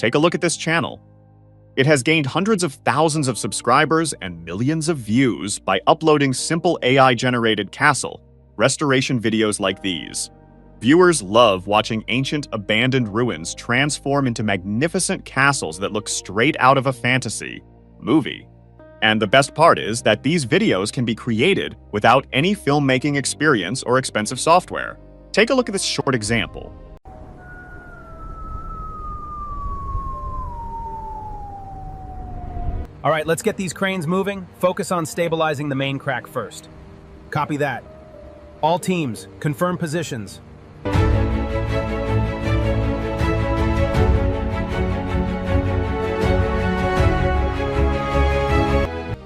Take a look at this channel. It has gained hundreds of thousands of subscribers and millions of views by uploading simple AI-generated castle restoration videos like these. Viewers love watching ancient, abandoned ruins transform into magnificent castles that look straight out of a fantasy movie. And the best part is that these videos can be created without any filmmaking experience or expensive software. Take a look at this short example. All right, let's get these cranes moving. Focus on stabilizing the main crack first. Copy that. All teams, confirm positions.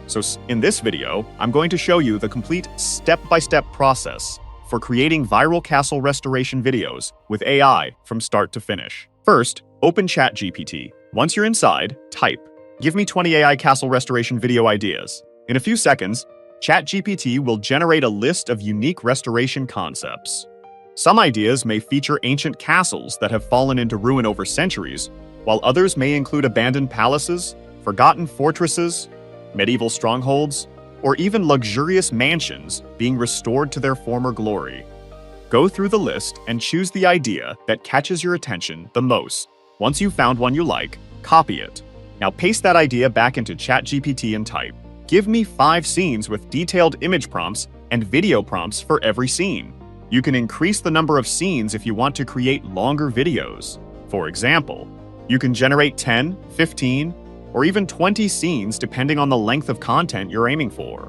So in this video, I'm going to show you the complete step-by-step process for creating viral castle restoration videos with AI from start to finish. First, open ChatGPT. Once you're inside, type, "Give me 20 AI castle restoration video ideas." In a few seconds, ChatGPT will generate a list of unique restoration concepts. Some ideas may feature ancient castles that have fallen into ruin over centuries, while others may include abandoned palaces, forgotten fortresses, medieval strongholds, or even luxurious mansions being restored to their former glory. Go through the list and choose the idea that catches your attention the most. Once you've found one you like, copy it. Now paste that idea back into ChatGPT and type, "Give me 5 scenes with detailed image prompts and video prompts for every scene." You can increase the number of scenes if you want to create longer videos. For example, you can generate 10, 15, or even 20 scenes depending on the length of content you're aiming for.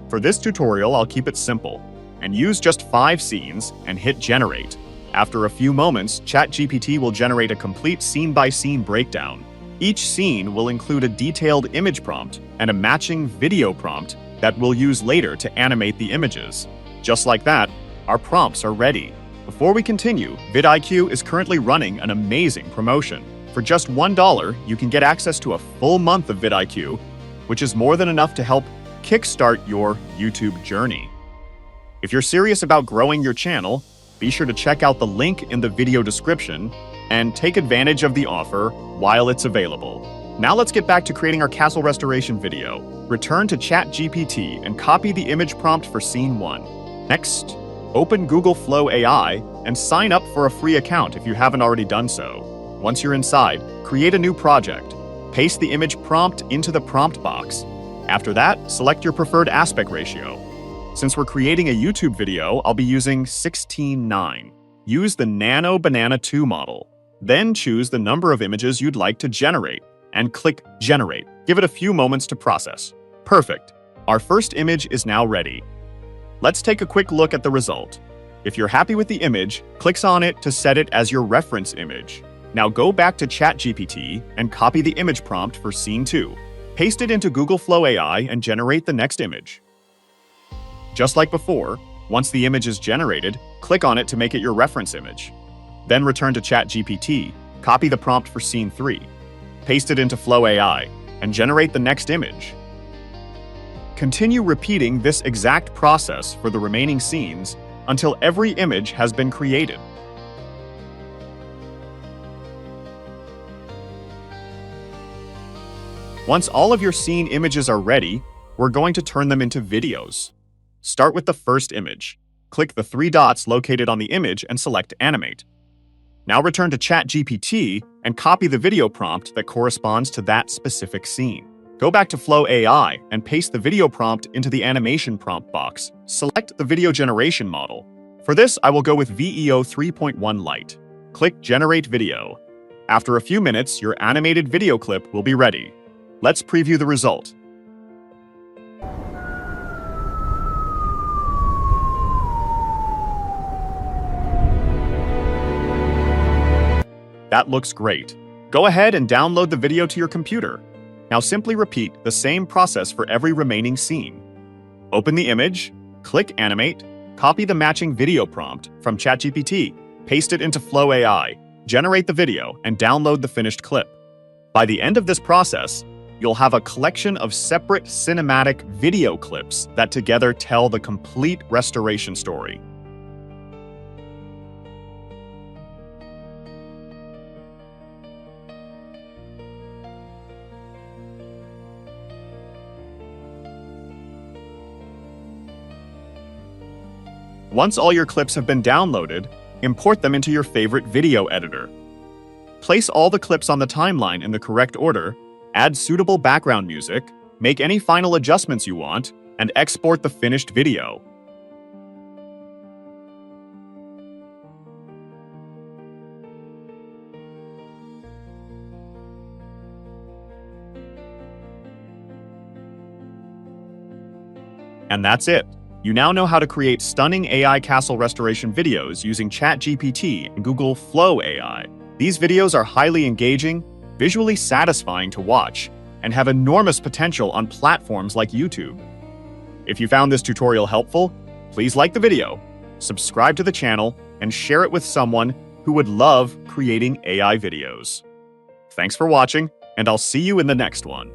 For this tutorial, I'll keep it simple and use just 5 scenes and hit generate. After a few moments, ChatGPT will generate a complete scene-by-scene breakdown. Each scene will include a detailed image prompt and a matching video prompt that we'll use later to animate the images. Just like that, our prompts are ready. Before we continue, VidIQ is currently running an amazing promotion. For just $1, you can get access to a full month of VidIQ, which is more than enough to help kickstart your YouTube journey. If you're serious about growing your channel, be sure to check out the link in the video description and take advantage of the offer while it's available. Now let's get back to creating our castle restoration video. Return to ChatGPT and copy the image prompt for scene 1. Next, open Google Flow AI and sign up for a free account if you haven't already done so. Once you're inside, create a new project. Paste the image prompt into the prompt box. After that, select your preferred aspect ratio. Since we're creating a YouTube video, I'll be using 16:9. Use the Nano Banana 2 model. Then choose the number of images you'd like to generate and click Generate. Give it a few moments to process. Perfect. Our first image is now ready. Let's take a quick look at the result. If you're happy with the image, click on it to set it as your reference image. Now go back to ChatGPT and copy the image prompt for scene 2. Paste it into Google Flow AI and generate the next image. Just like before, once the image is generated, click on it to make it your reference image. Then return to ChatGPT, copy the prompt for scene 3, paste it into Flow AI, and generate the next image. Continue repeating this exact process for the remaining scenes until every image has been created. Once all of your scene images are ready, we're going to turn them into videos. Start with the first image. Click the 3 dots located on the image and select Animate. Now return to ChatGPT and copy the video prompt that corresponds to that specific scene. Go back to Flow AI and paste the video prompt into the animation prompt box. Select the video generation model. For this, I will go with VEO 3.1 Lite. Click Generate Video. After a few minutes, your animated video clip will be ready. Let's preview the result. That looks great. Go ahead and download the video to your computer. Now simply repeat the same process for every remaining scene. Open the image, click Animate, copy the matching video prompt from ChatGPT, paste it into Flow AI, generate the video, and download the finished clip. By the end of this process, you'll have a collection of separate cinematic video clips that together tell the complete restoration story. Once all your clips have been downloaded, import them into your favorite video editor. Place all the clips on the timeline in the correct order, add suitable background music, make any final adjustments you want, and export the finished video. And that's it. You now know how to create stunning AI castle restoration videos using ChatGPT and Google Flow AI. These videos are highly engaging, visually satisfying to watch, and have enormous potential on platforms like YouTube. If you found this tutorial helpful, please like the video, subscribe to the channel, and share it with someone who would love creating AI videos. Thanks for watching, and I'll see you in the next one.